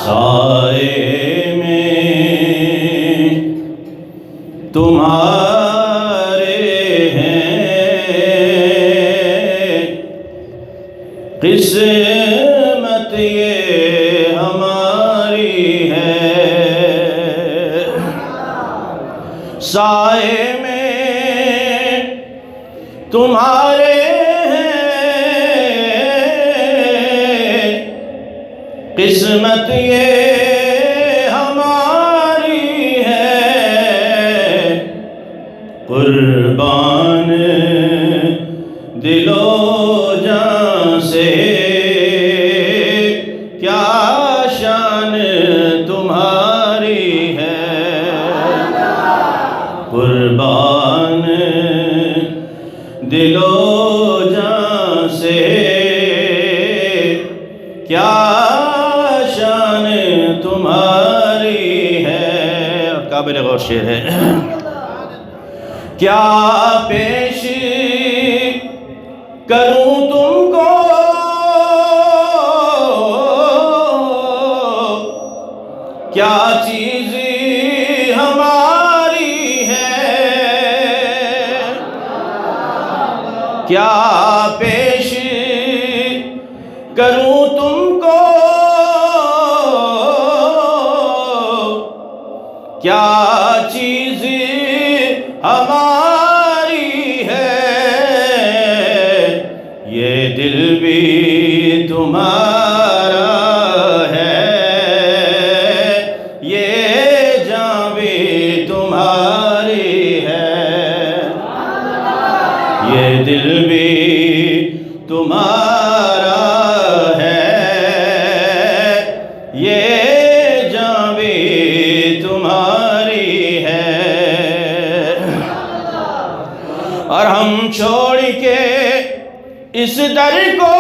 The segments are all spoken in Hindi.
साए में तुम्हारे हैं, किस्मत ये हमारी है। साए में तुम्हारे किस्मत ये हमारी है। कुर्बान दिलो जान से क्या शान तुम्हारी है। कुर्बान दिलो जान से क्या तुम्हारी है। काबिल गौर शेर है। क्या पेश करूं तुमको, क्या चीज हमारी है। क्या पेश करूं तुमको, क्या चीज हमारी है। ये दिल भी तुम्हारा है, ये जान भी तुम्हारी है। ये दिल भी तुम्हारा है, ये जान भी तुम्हारी है। और हम छोड़ के इस दर को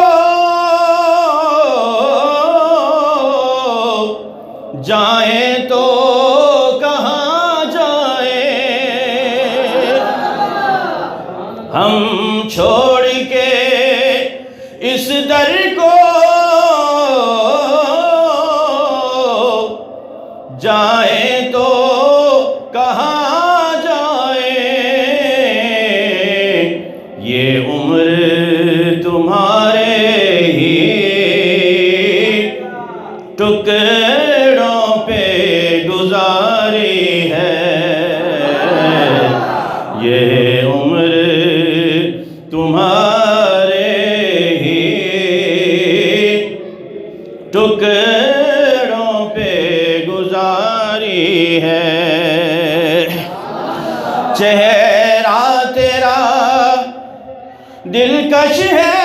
जाएं तो कहाँ जाएं। हम छोड़ के इस दर को जाएं तो कहाँ जाएं। ये उम्र तुम्हारे ही टुकड़ों पे गुजारी है। ये उम्र तुम्हारे ही टुकड़ों पे गुजारी है। चेहरा तेरा दिलकश है,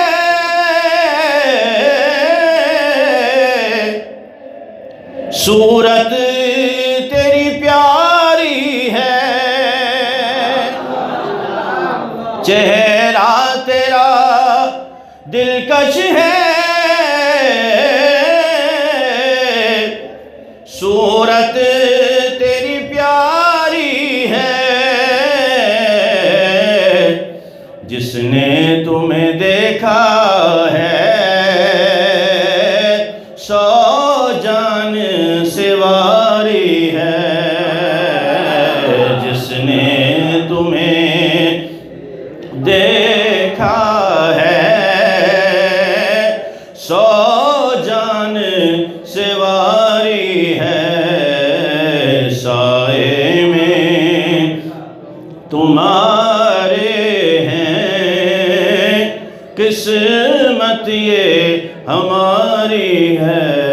सूरत तेरी प्यारी है। चेहरा तेरा दिलकश है, सूरत तेरी प्यारी है। जिसने तुम्हें देखा है, सौ जान से वारी है। जिसने तुम्हें देखा है, सौ जान से वारी है। साए में तुम्हारे हैं, किस्मत ये हमारी है।